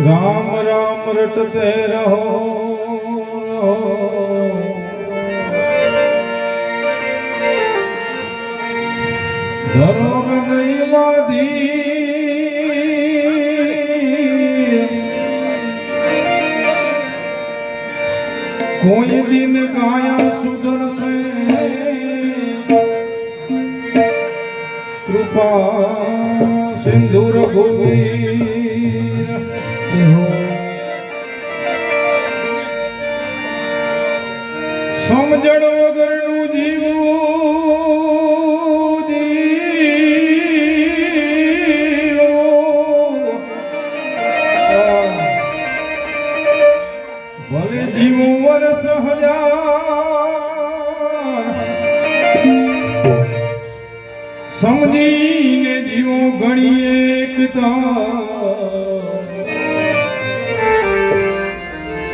राम राम रटते रहो धरो हृदयवादी कोई दिन गाया सुदर्शन कृपा सिंधुर भूमि समझण वगरनु जीवो भले जीवो वर्ष हजार समझीने जीवो घणी एकता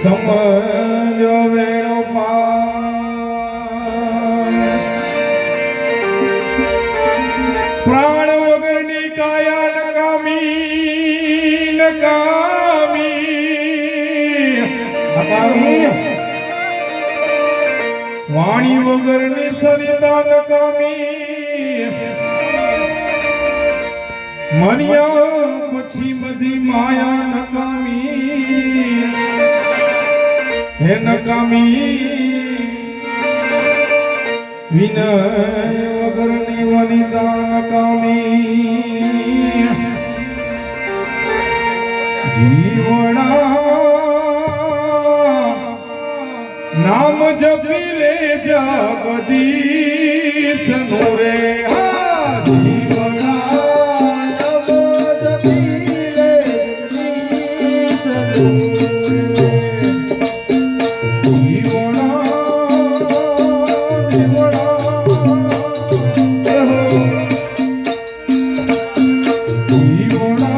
समझो वेणो प्राण वगरनी काया नकामी नकामी वाणी वगरनी सरिता नकामी मनिया पछी बधी माया नकामी हे नकामी विनय वगरनी वनिता नकामी जीवना नाम जपी ले जगदीश नूरे जीवना नाम जपी ले जगदीश नूरे जीवना जीवना जीवना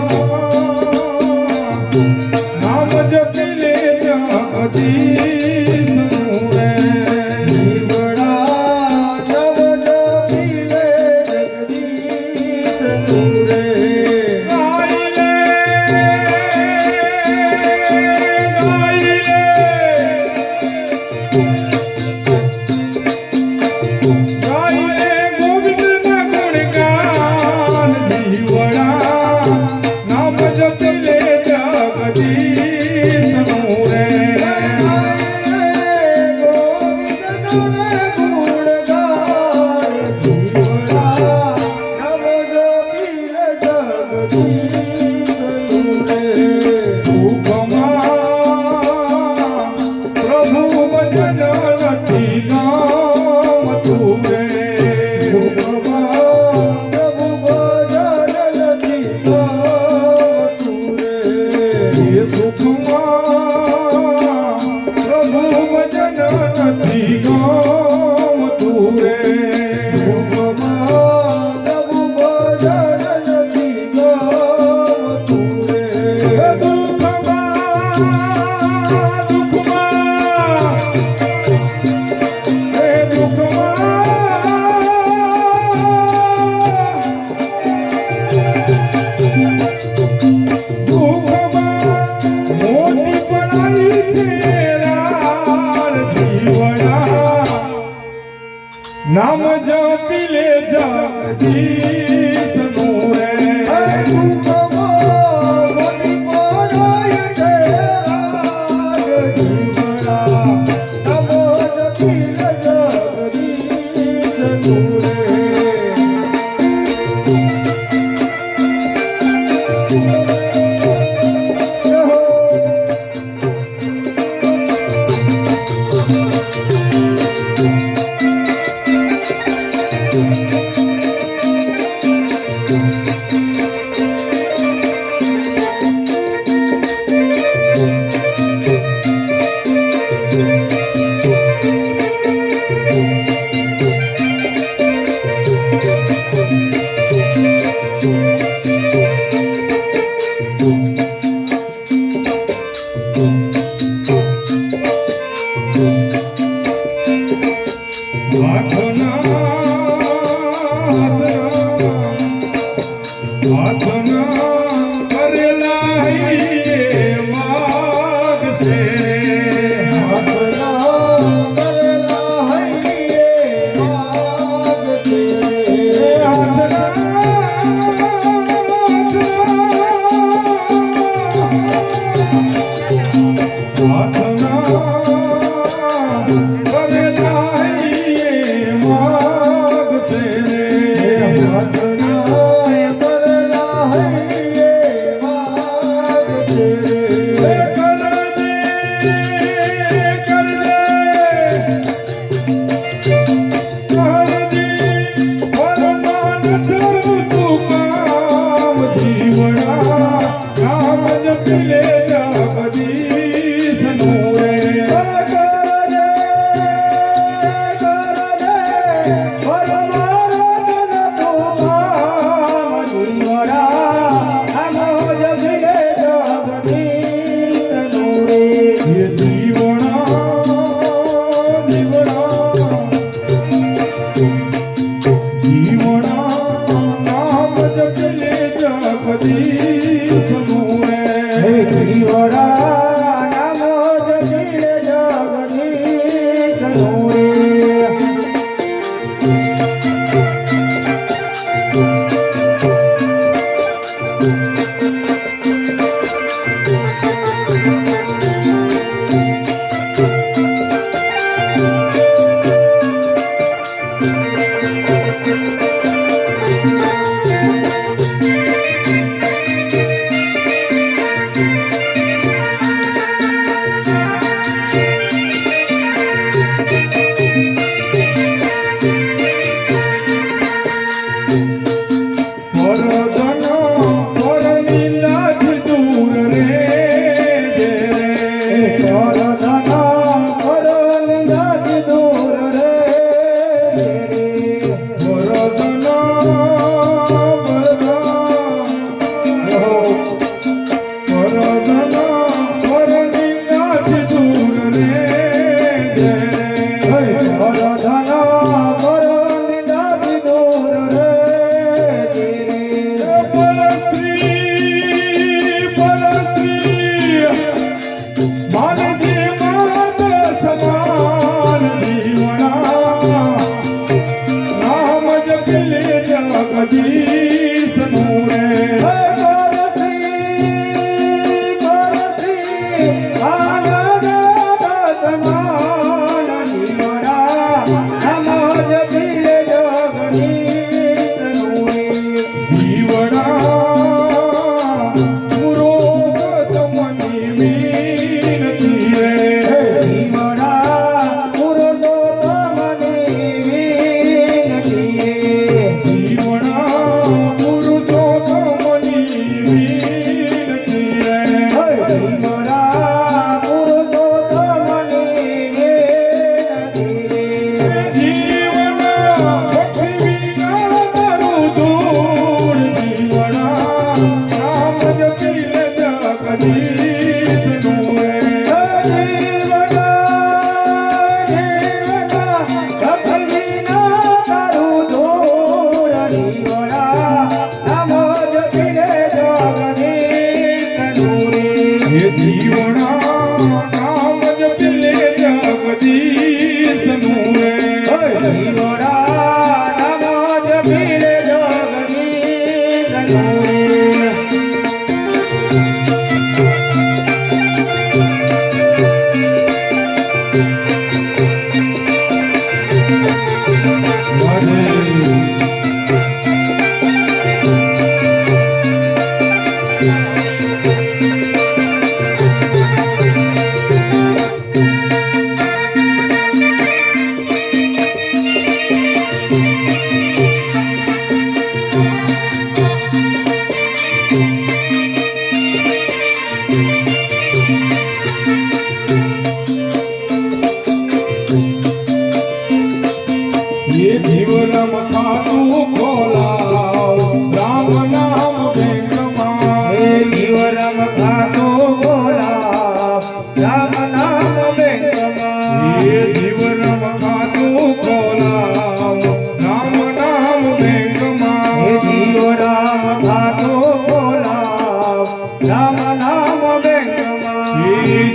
नाम जपी ले जगदीश नाम जपी ले जगदीश नूरे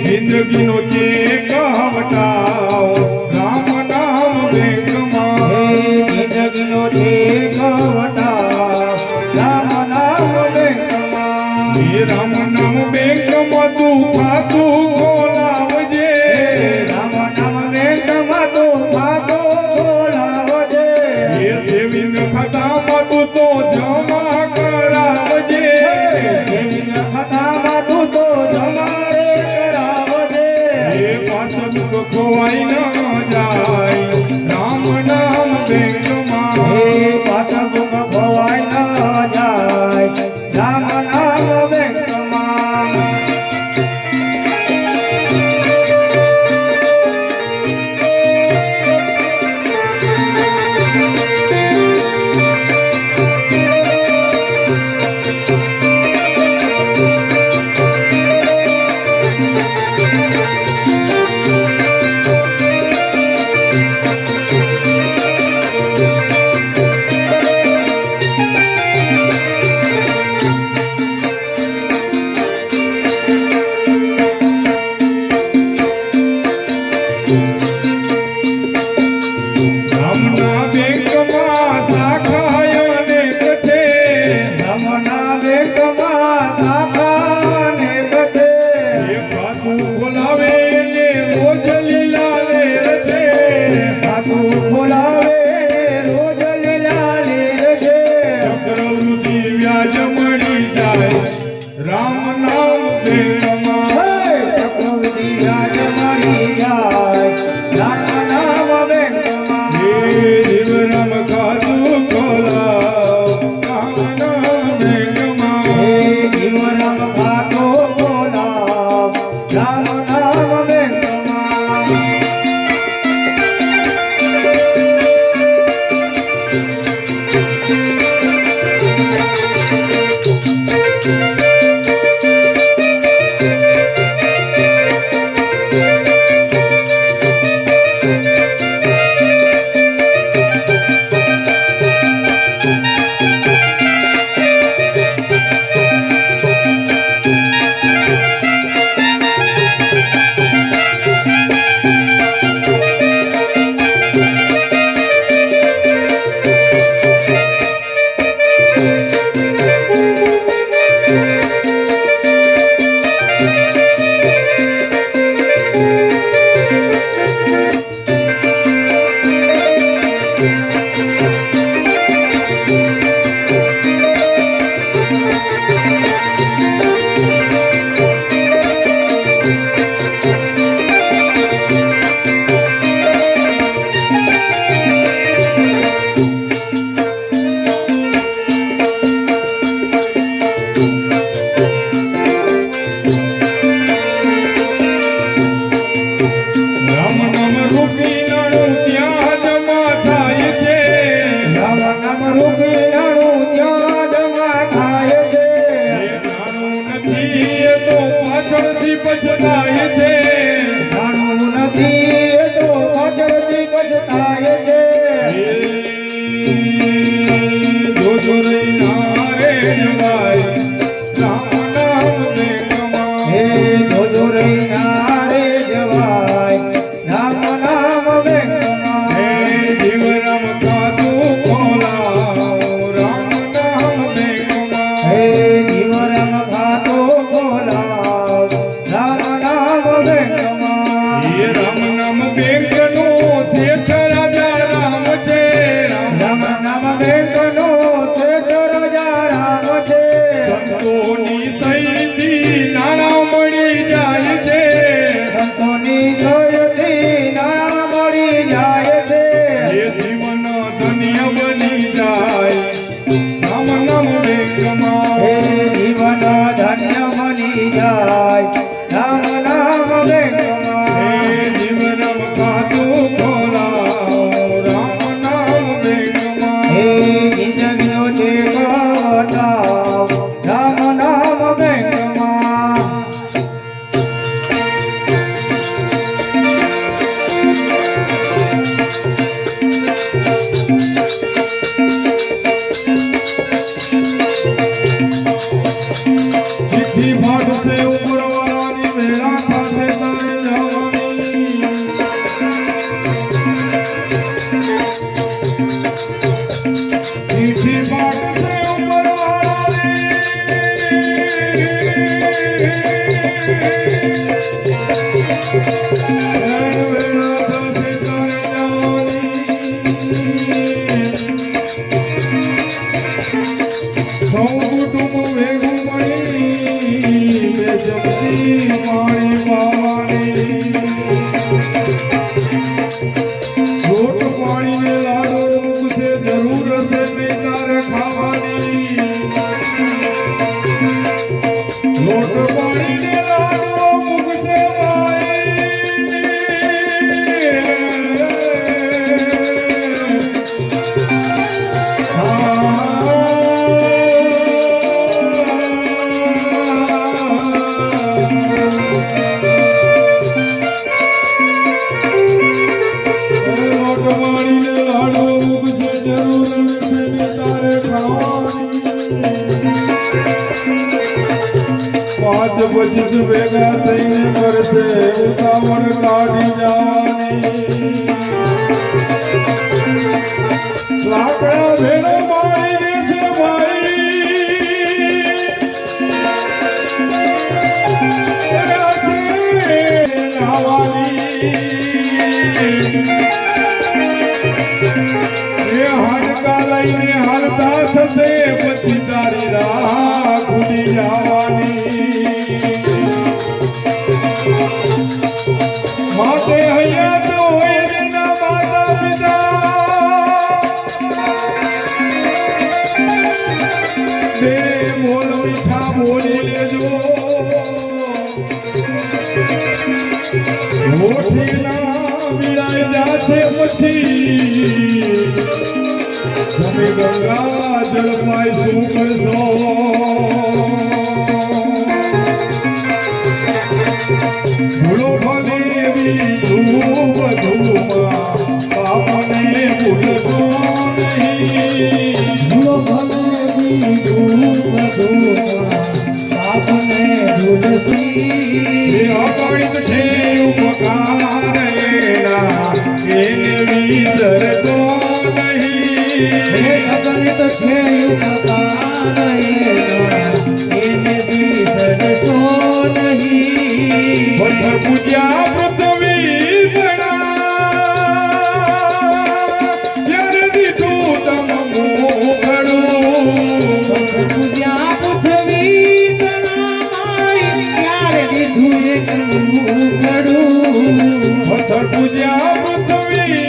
જિંદગીનો ચેક હટાવો રૂપિયાનું ત્યાં જમા થાય છે. રામ નામ રૂપિયાનું ત્યાં જમા થાય છે. એ નાનું નથી એ તો પાછળથી પછતાય છે. નાનું નથી એ તો પાછળથી પછતાય છે. જોજો રૈના રે જવાય રામ નામ બેંકમાં. હે જોજો રૈના રે જવાય રામ નામ બેંકમાં. હે જીવરામ ખાતું ખોલાવો રામ નામ બેંકમાં. હે જીવરામ ખાતો ખોલાવ રામ નામ બેંકમાં. એ રામ નામ બેંકનો શેઠ રાજા રામ છે. રામ નામ બેંકનો શેઠ રાજા રામ છે. સંતોની સહીથી નાણાં મળી જાય છે. સંતોની સહાયથી નાણાં મળી જાય છે. એ જીવન ધન્ય બની જાય રામ નામ બેંકમાં. હે જીવન ધન્ય બની જાય રામ નામ બેંકમાં. હે જીવરામ ખાતું ખોલાવો રામ નામ બેંકમાં. હે જિંદગીનો ટેકો વટાવ રામ નામ બેંકમાં. ચિઠ્ઠી ફાટશે ઉપરવાળાની વેળા થશે તારે જવાની. ચિઠ્ઠી ફાટશે ઉપરવાળાની વેળા થશે તારે જવાની. સૌ કુટુંબ ભેગું મળી બે જપતી પાણી પાવાની. રોટ પાણીને લાડો મૂકશે જરૂર હશે નહીં તારે ખાવાની. રોટ પાણીને લાડો મૂકશે પાંચ પચીસ ભેગા થઈને કરશે ઉતાવળ કાઢી જવાની. લાકડા ભેળો મારી છે ભાઈ લાવાની. એ હાડકા લઈને હાલતા થશે પછી તારી રાહ ખુલી જવાની. માટે હૈયા તો હોય એના માતા પિતા બે બોલ મીઠા બોલી લેજો. હોઠીના વિડાઈ જાશે પછી તમે ગંગા જળપાઈ શું કરશો. ભૂલો ભદેવી ધૂપ ધૂપમાં પાપને ભૂલશો નહીં. ભૂલો ભલેવી ધૂપ ધૂપમાં પાપને ભૂલતી. એ અગણિત છે ઉપકાર એના એને વિસરતો નહીં. હે અગણિત છે ઉપકાર એના એને વિસરતો નહીં. પથ્થર પૂજ્યા પૃથ્વી બના જ્યારે દીધું તમ મોકળું. પૂજ્યા પૃથ્વી તનામાય ત્યારે દીધું એક ઘડું. પથ્થર પૂજ્યા પૃથ્વી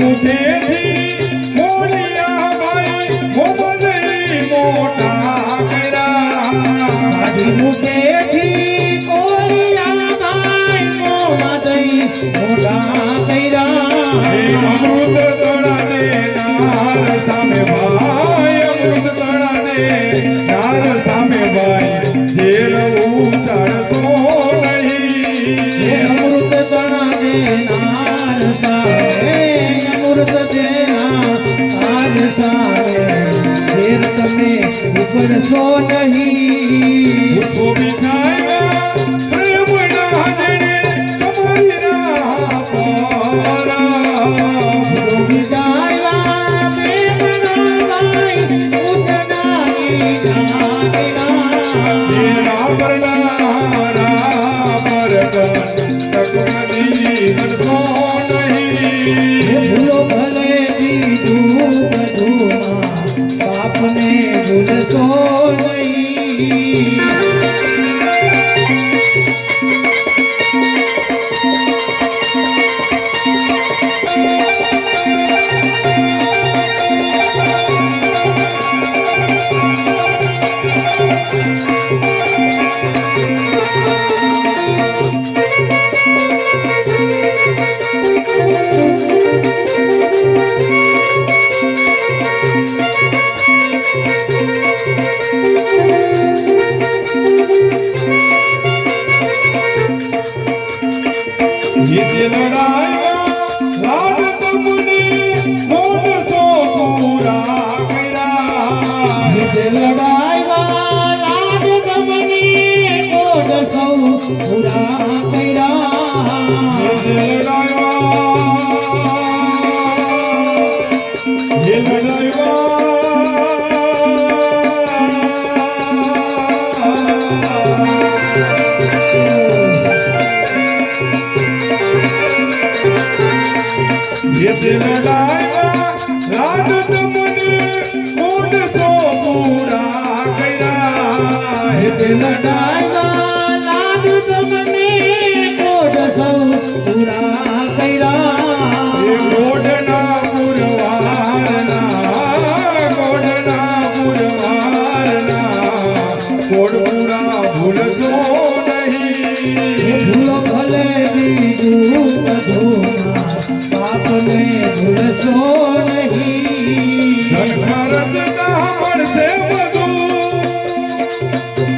મુઠેથી મોડિયા ભાઈ મોમદઈ મોટા કર્યા મારી મુઠેથી કોળિયા ભાઈ મોમદઈ મોટા કર્યા અમૃત તળા દેનાર સામે ભાઈ અમૃત તળા દેનાર સામે ભાઈ જેલ ઉચાડતો નહીં અમૃત તણા દેનાર સામે અમૃત દેનાર સામે ફેર તમે ઉકળશો નહીં ઉઠો બિછાયા પ્રેમના જડે તમારી રાહ પરા વિજાયા પ્રેમના ભાઈ ઉતનાની તેરા પરનારા પર તકમની બનતો નહીં ભૂલો ભલે દીધું બધું બાપને ભૂલશો નહીં ये लड़ाइयाँ लाड तुमने कौन सो पूरा करा मुझे लड़ाईवा लाड તમને કોડ સૌ પૂરા કર્યા ये लड़ाइयाँ लाड तुमने कौन सो पूरा करा લડાઈવા લાડ તમને કોડ સૌ પૂરા કર્યા ગોઢના ગોઢપુરા ભૂલતો નહીં ભૂલો ભલે દીધું બધું બાપને ભૂલશો નહીં ધનખરચના મળશે બધું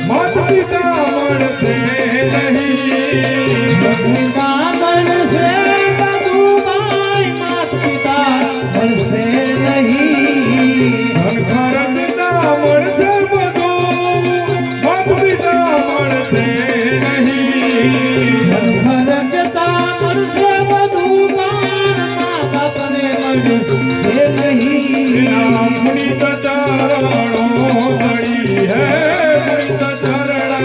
મત પિતા મળશે નહીં પિતા મળશે બધું ભાઈ માત પિતા મળશે નહીં ધનખરચના મળશે બધું મત પિતા મળશે નહીં ફરજતા મળશે બધું માતા બાપને મળશે નહીં अपनी चरणों बड़ी है चरणा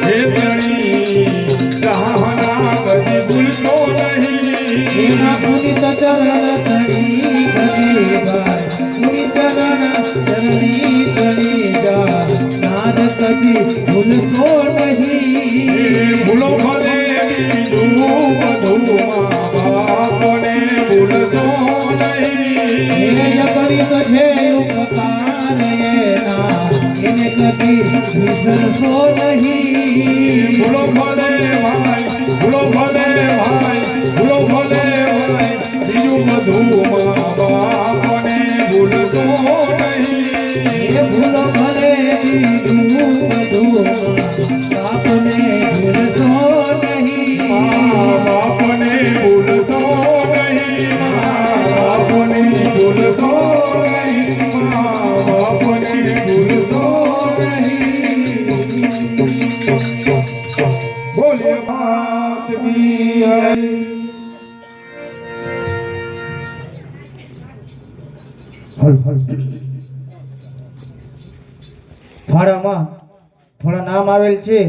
हे बड़ी चाहना कभी भूलतो नहीं એના પુનિત ચરણ ધણી ધણી ગાય પુનિત ચરણ ધણી ધણી જા નાદ કદી ભૂલશો નહીં ભૂલો ભલે બીજું બધું બાપને ભૂલતો નહીં એ કરી તો છે ઉપકાર એના એને કદી વિસરશો નહીં ભૂલો ભલે ભાઈ ભૂલો ભલે ભાઈ ભૂલો ભલે ભાઈ બીજું બધું બાપને ભૂલતો નહીં એ ભૂલો ભલે બીજું બધું બાપને ભૂલશો નહીં બાપને ભૂલતો નહીં બાપને ભૂલતો નહીં બાપને ભૂલતો નહીં બોલે માત કી જય ફાળામાં થોડા નામ આવેલ છે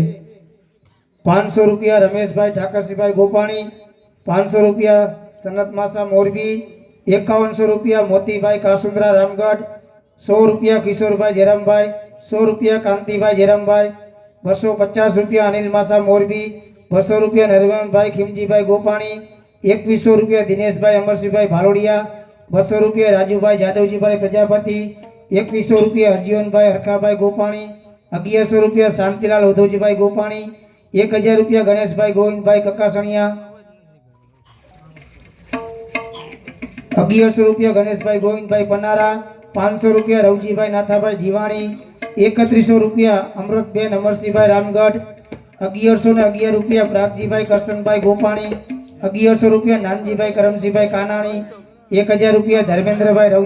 500 રૂપિયા રમેશભાઈ ઠાકરસિંહભાઈ ગોપાણી 500 રૂપિયા સનત માસા મોરબી 5100 રૂપિયા મોતીભાઈ કાસુંદ્રા રામગઢ 100 રૂપિયા કિશોરભાઈ જયરામભાઈ 100 રૂપિયા કાંતિભાઈ જયરામભાઈ 250 રૂપિયા અનિલ માસા મોરબી 200 રૂપિયા નરવણભાઈ ખીમજીભાઈ ગોપાણી 2100 રૂપિયા દિનેશભાઈ અમરસિંહભાઈ ભાલોડિયા 200 રૂપિયા રાજુભાઈ જાદવજીભાઈ પ્રજાપતિ, 2100 રૂપિયા હરજીવનભાઈ હરખાભાઈ ગોપાણી, 1100 રૂપિયા શાંતિલાલ ઉધવજીભાઈ ગોપાણી, 1000 રૂપિયા ગણેશભાઈ ગોવિંદભાઈ કકાસણિયા, 1100 રૂપિયા ગણેશભાઈ ગોવિંદભાઈ પનારા, 500 રૂપિયા રવજીભાઈ નાથાભાઈ જીવાણી, 3100 રૂપિયા અમૃતબેન અમરસિંહભાઈ રામગઢ, 1111 રૂપિયા પ્રાગજીભાઈ કરશનભાઈ ગોપાણી, 1100 રૂપિયા નાનજીભાઈ કરમસિંહભાઈ કાનાણી, 1000 રૂપિયા ધર્મેન્દ્રભાઈ રવ